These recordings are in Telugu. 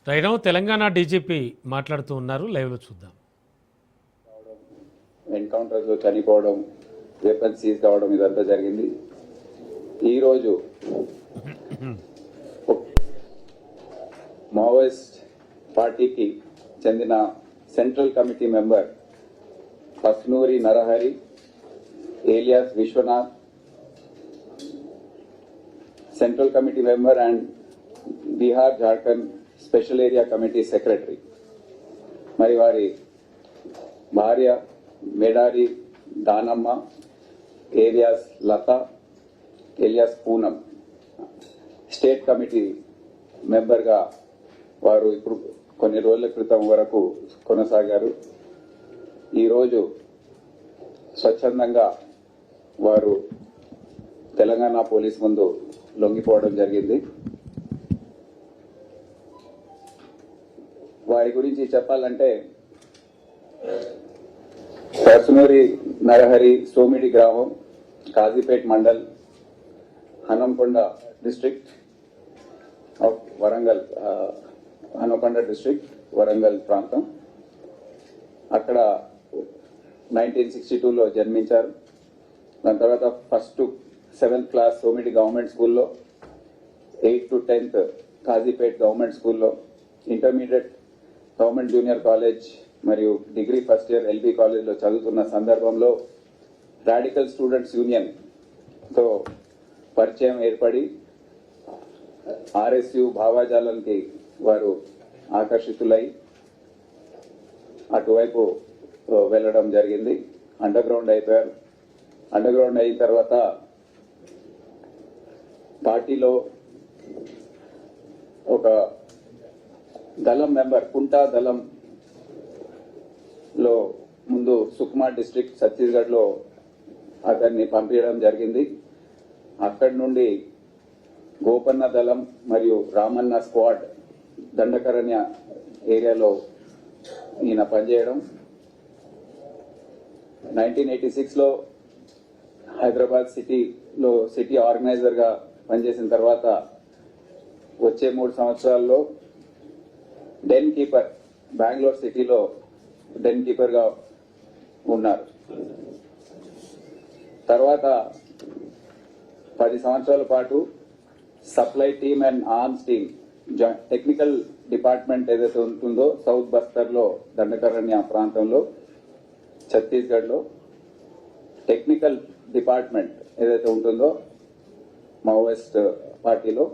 రైట్ తెలంగాణ డీజీపీ మాట్లాడుతూ ఉన్నారు, లైవ్లో చూద్దాం. ఎన్కౌంటర్లో చనిపోవడం, వెపన్స్ సీజ్ కావడం ఇదంతా జరిగింది. ఈరోజు మావోయిస్ట్ పార్టీకి చెందిన central committee member Pasnuri Narahari alias Vishwanath, central committee member and Bihar Jharkhand special area committee secretary, మరి వారి భార్య Medari Danamma alias Latha alias Poonam state committee మెంబర్గా వారు ఇప్పుడు కొన్ని రోజుల క్రితం వరకు కొనసాగారు. ఈరోజు స్వచ్ఛందంగా వారు తెలంగాణ పోలీస్ ముందు లొంగిపోవడం జరిగింది. వారి గురించి చెప్పాలంటే పస్నూరి నరహరి సోమిడి గ్రామం, Kazipet mandal, Hanamkonda district of Warangal, Hanamkonda district Warangal ప్రాంతం. అక్కడ 1962లో జన్మించారు. దాని తర్వాత 1st to 7th class Somidi government స్కూల్లో, 8th to 10th Kazipet government స్కూల్లో, ఇంటర్మీడియట్ గవర్నమెంట్ జూనియర్ కాలేజ్ మరియు డిగ్రీ ఫస్ట్ ఇయర్ ఎల్బీ కాలేజ్లో చదువుతున్న సందర్భంలో రాడికల్ స్టూడెంట్స్ యూనియన్ తో పరిచయం ఏర్పడి ఆర్ఎస్యు భావాజాలానికి వారు ఆకర్షితులై అటువైపు వెళ్ళడం జరిగింది. అండర్ గ్రౌండ్ అయిపోయారు. అండర్ గ్రౌండ్ అయిన తర్వాత పార్టీలో ఒక దళం మెంబర్, కుంటా దళం లో ముందు సుక్మా డిస్ట్రిక్ట్ ఛత్తీస్గఢ్ లో అతన్ని పంపించడం జరిగింది. అక్కడి నుండి గోపన్న దళం మరియు రామన్న స్క్వాడ్ దండకరణ్య ఏరియాలో ఈయన పనిచేయడం. 1986లో హైదరాబాద్ సిటీలో సిటీ ఆర్గనైజర్ గా పనిచేసిన తర్వాత వచ్చే 3 సంవత్సరాల్లో డెన్ కీపర్, బెంగళూరు సిటీలో డెన్ కీపర్ గా ఉన్నారు. తర్వాత 10 సంవత్సరాల పాటు supply team and arms team, technical department ఏదైతే ఉంటుందో సౌత్ బస్తర్ లో దండకరణ్య ప్రాంతంలో ఛత్తీస్గఢ్ లో టెక్నికల్ డిపార్ట్మెంట్ ఏదైతే ఉంటుందో మావోయిస్ట్ పార్టీలో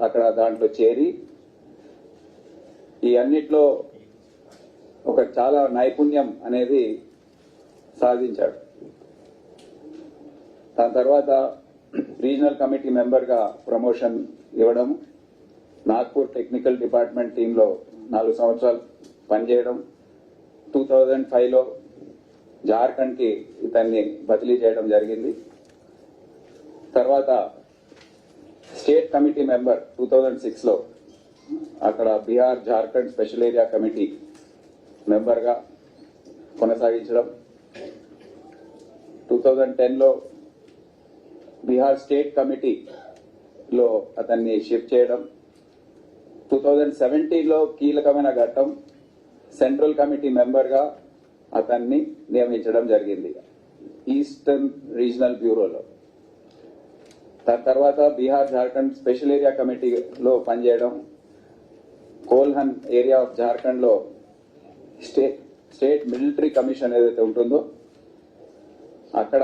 అక్కడ దాంట్లో చేరి ఈ అన్నిట్లో ఒక చాలా నైపుణ్యం అనేది సాధించాడు. దాని తర్వాత రీజనల్ కమిటీ మెంబర్ గా ప్రమోషన్ ఇవ్వడం, నాగ్పూర్ టెక్నికల్ డిపార్ట్మెంట్ టీంలో 4 సంవత్సరాలు పనిచేయడం, 2005లో జార్ఖండ్ కి ఇతన్ని బదిలీ చేయడం జరిగింది. తర్వాత స్టేట్ కమిటీ మెంబర్ 2006లో అక్కడ Bihar Jharkhand special area committee member గా కొనసాగించడం, 2010లో బీహార్ స్టేట్ కమిటీలో అతన్ని షిఫ్ట్ చేయడం, 2017లో కీలకమైన ఘట్టం సెంట్రల్ కమిటీ మెంబర్ గా అతన్ని నియమించడం జరిగింది ఈస్టర్న్ రీజనల్ బ్యూరోలో. దాని తర్వాత బీహార్ జార్ఖండ్ స్పెషల్ ఏరియా కమిటీలో పనిచేయడం, కోల్హన్ ఏరియా ఆఫ్ జార్ఖండ్ లో స్టేట్ మిలిటరీ కమిషన్ ఏదైతే ఉంటుందో అక్కడ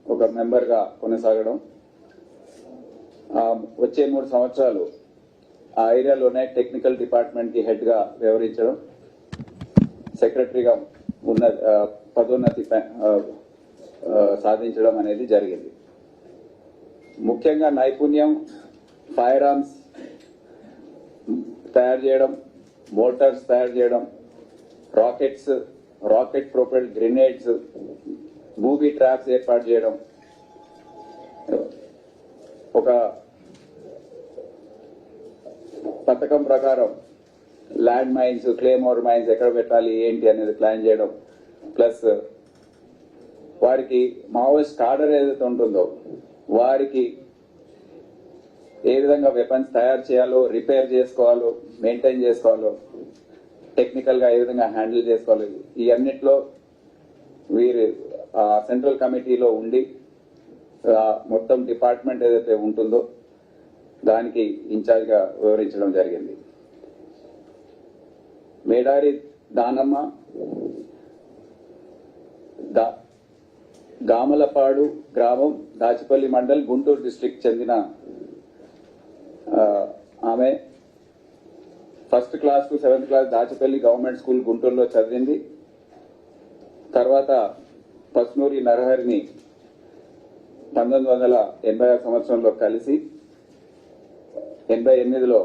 ఒక మెంబర్ గా కొనసాగడం, వచ్చే 3 సంవత్సరాలు ఆ ఏరియాలోనే టెక్నికల్ డిపార్ట్మెంట్ కి హెడ్ గా వ్యవహరించడం, సెక్రటరీగా ఉన్న పదోన్నతి సాధించడం అనేది జరిగింది. ముఖ్యంగా నైపుణ్యం ఫైర్ ఆర్మ్స్ తయారు చేయడం, మోటార్స్ తయారు చేయడం, rockets, rocket propelled grenades, booby traps ఏర్పాటు చేయడం, ఒక పథకం ప్రకారం ల్యాండ్ మైన్స్, క్లేమోర్ మైన్స్ ఎక్కడ పెట్టాలి ఏంటి అనేది ప్లాన్ చేయడం, ప్లస్ వారికి మావోయిస్ట్ కార్డర్ ఏదైతే ఉంటుందో వారికి ఏ విధంగా వెపన్స్ తయారు చేయాలో, రిపేర్ చేసుకోవాలో, మెయింటైన్ చేసుకోవాలో, టెక్నికల్ గా ఏ విధంగా హ్యాండిల్ చేసుకోవాలో, ఈ అన్నిట్లో వీరు సెంట్రల్ కమిటీలో ఉండి మొత్తం డిపార్ట్మెంట్ ఏదైతే ఉంటుందో దానికి ఇన్ఛార్జ్ గా వివరించడం జరిగింది. మేడారి దానమ్మ గామలపాడు గ్రామం, దాచిపల్లి మండల్, గుంటూరు డిస్ట్రిక్ట్ చెందిన ఆమె first class to 7th class Dachepalli government school గుంటూరులో చదివింది. తర్వాత పస్నూరి నరహరిని 1986 సంవత్సరంలో కలిసి 88లో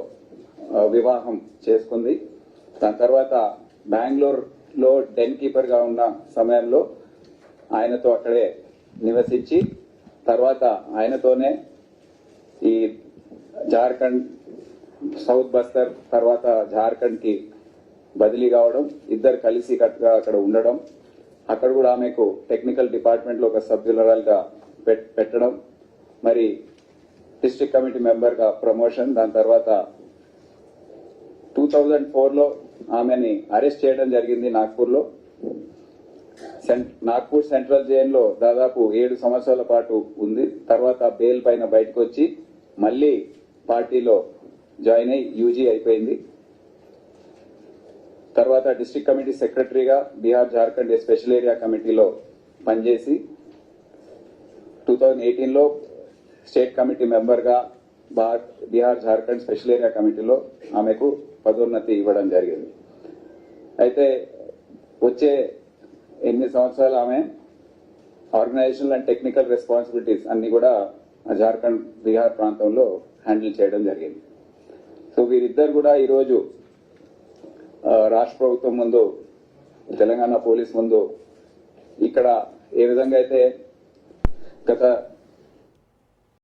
వివాహం చేసుకుంది. దాని తర్వాత బెంగళూరులో డెన్ కీపర్ గా ఉన్న సమయంలో ఆయనతో అక్కడే నివసించి తర్వాత ఆయనతోనే ఈ జార్ఖండ్, సౌత్ బస్తర్, తర్వాత జార్ఖండ్ కి బదిలీ కావడం, ఇద్దరు కలిసి కట్టుగా అక్కడ ఉండడం, అక్కడ కూడా ఆమెకు టెక్నికల్ డిపార్ట్మెంట్ లో ఒక సభ్యురాలుగా పెట్టడం, మరి డిస్ట్రిక్ట్ కమిటీ మెంబర్ గా ప్రమోషన్. దాని తర్వాత 2004లో ఆమెని అరెస్ట్ చేయడం జరిగింది నాగ్పూర్లో. నాగ్పూర్ సెంట్రల్ జైల్లో దాదాపు 7 సంవత్సరాల పాటు ఉంది. తర్వాత బెయిల్ పైన బయటకు వచ్చి మళ్ళీ పార్టీలో జాయిన్ అయి యూజీ అయిపోయింది. తర్వాత డిస్ట్రిక్ట్ కమిటీ సెక్రటరీగా బీహార్ జార్ఖండ్ స్పెషల్ ఏరియా కమిటీలో పనిచేసి 2018లో స్టేట్ కమిటీ మెంబర్ గా బీహార్ జార్ఖండ్ స్పెషల్ ఏరియా కమిటీలో ఆమెకు పదోన్నతి ఇవ్వడం జరిగింది. అయితే వచ్చే 8 సంవత్సరాలు ఆమె ఆర్గనైజేషనల్ అండ్ టెక్నికల్ రెస్పాన్సిబిలిటీస్ అన్ని కూడా జార్ఖండ్, బీహార్ ప్రాంతంలో హ్యాండిల్ చేయడం జరిగింది. సో వీరిద్దరు కూడా ఈరోజు రాష్ట్ర ప్రభుత్వం ముందు, తెలంగాణ పోలీస్ ముందు ఇక్కడ ఏ విధంగా అయితే గత